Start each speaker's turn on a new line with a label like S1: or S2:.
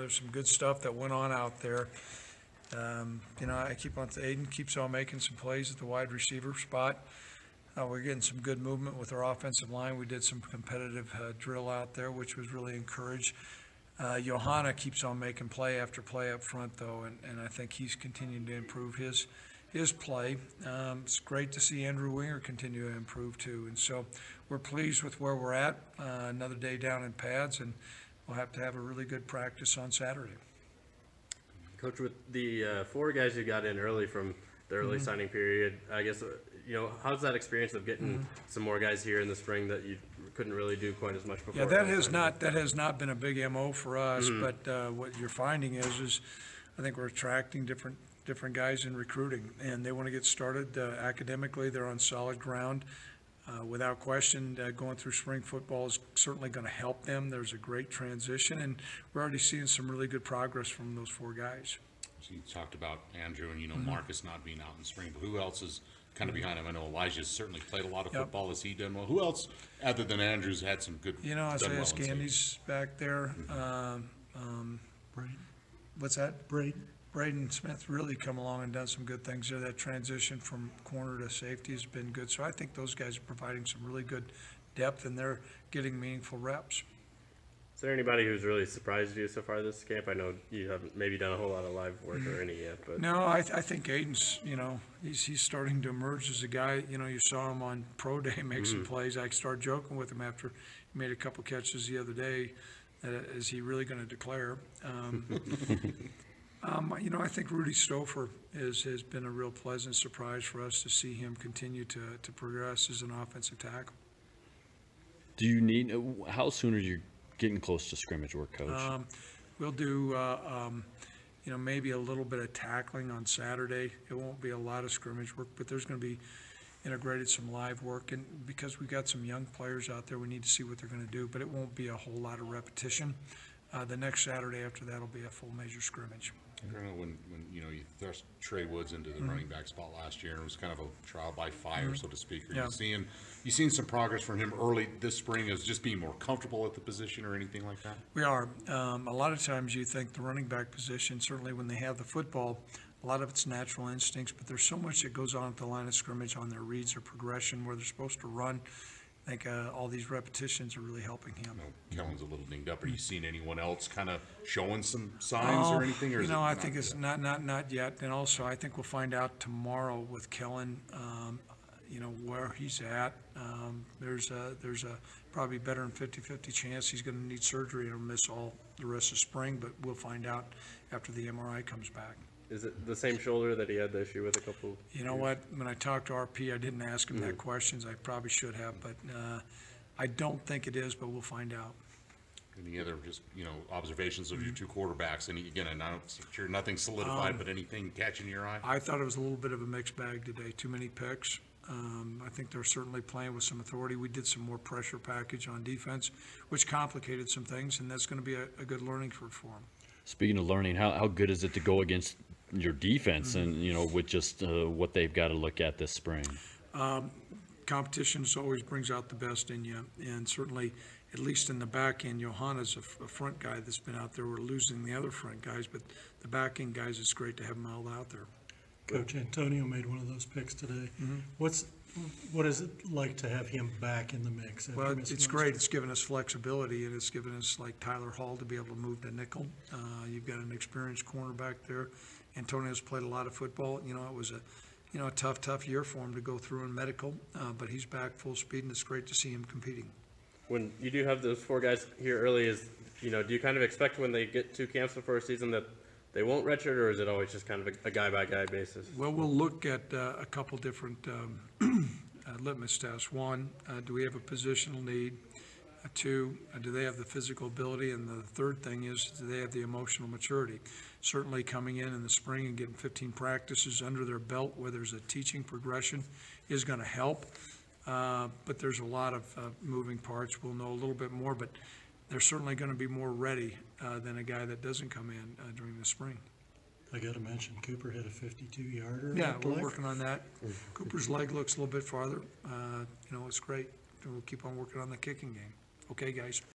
S1: there's some good stuff that went on out there. I keep on, Aiden keeps on making some plays at the wide receiver spot. We're getting some good movement with our offensive line. We did some competitive drill out there, which was really encouraged. Johanna keeps on making play after play up front, though, and I think he's continuing to improve his play. It's great to see Andrew Winger continue to improve, too. And so we're pleased with where we're at. Another day down in pads, and we'll have to have a really good practice on Saturday.
S2: Coach, with the 4 guys you got in early from the early signing period, I guess, how's that experience of getting some more guys here in the spring that you couldn't really do quite as much before?
S1: Yeah, that has not been a big MO for us, but what you're finding is I think we're attracting different guys in recruiting, and they want to get started academically. They're on solid ground. Without question, going through spring football is certainly going to help them. There's a great transition, and we're already seeing some really good progress from those 4 guys.
S3: So you talked about Andrew and, Marcus not being out in spring, but who else is kind of behind him? I know Elijah's certainly played a lot of football. Has he done well? Who else, other than Andrew's, had some good
S1: Isaiah Scandy's back there.
S4: Braden.
S1: What's that?
S4: Braden.
S1: Braden Smith really come along and done some good things there. That transition from corner to safety has been good. So I think those guys are providing some really good depth, and they're getting meaningful reps.
S2: Is there anybody who's really surprised you so far this camp? I know you haven't maybe done a whole lot of live work or any yet, but
S1: no, I think Aiden's, he's starting to emerge as a guy. You saw him on pro day make some plays. I started joking with him after he made a couple catches the other day. Is he really going to declare? I think Rudy Stouffer has been a real pleasant surprise for us to see him continue to progress as an offensive tackle.
S5: Do you need? How soon are you getting close to scrimmage work, Coach?
S1: We'll do, maybe a little bit of tackling on Saturday. It won't be a lot of scrimmage work, but there's going to be integrated some live work. And because we've got some young players out there, we need to see what they're going to do, but it won't be a whole lot of repetition. The next Saturday after that will be a full major scrimmage.
S3: I don't know when you thrust Trey Woods into the running back spot last year, and it was kind of a trial by fire, so to speak. Are you seeing some progress from him early this spring as just being more comfortable at the position or anything like that?
S1: We are. A lot of times you think the running back position, certainly when they have the football, a lot of it's natural instincts, but there's so much that goes on at the line of scrimmage on their reads or progression where they're supposed to run. I think all these repetitions are really helping him.
S3: Kellen's a little dinged up. Are you seeing anyone else kind of showing some signs or anything? Or
S1: I think it's not yet. And also, I think we'll find out tomorrow with Kellen, where he's at. There's a probably better than 50-50 chance he's going to need surgery and miss all the rest of spring, but we'll find out after the MRI comes back.
S2: Is it the same shoulder that he had the issue with a couple?
S1: You know what? When I talked to RP, I didn't ask him that questions. I probably should have, but I don't think it is, but we'll find out.
S3: Any other just observations of your 2 quarterbacks? And again, I'm not sure nothing solidified, but anything catching your eye?
S1: I thought it was a little bit of a mixed bag today. Too many picks. I think they're certainly playing with some authority. We did some more pressure package on defense, which complicated some things, and that's going to be a good learning curve for them.
S5: Speaking of learning, how good is it to go against your defense and, with just what they've got to look at this spring?
S1: Competition always brings out the best in you, and certainly, at least in the back end, Johanna's a front guy that's been out there. We're losing the other front guys, but the back end guys, it's great to have them all out there.
S4: Coach Antonio made one of those picks today. What is it like to have him back in the mix?
S1: Well, it's great. It's given us flexibility, and it's given us, like Tyler Hall, to be able to move to nickel. You've got an experienced cornerback there. Antonio's played a lot of football. It was a tough year for him to go through in medical, but he's back full speed, and it's great to see him competing.
S2: When you do have those 4 guys here early, do you kind of expect when they get 2 camps before a season that they won't redshirt, or is it always just kind of a guy-by-guy basis?
S1: Well, we'll look at a couple different litmus tests. 1, do we have a positional need? 2, do they have the physical ability? And the third thing is, do they have the emotional maturity? Certainly coming in the spring and getting 15 practices under their belt where there's a teaching progression is going to help. But there's a lot of moving parts. We'll know a little bit more, but they're certainly going to be more ready than a guy that doesn't come in during the spring.
S4: I got to mention, Cooper hit a 52-yarder.
S1: Yeah, we're working on that. Cooper's leg looks a little bit farther. It's great. We'll keep on working on the kicking game. Okay, guys.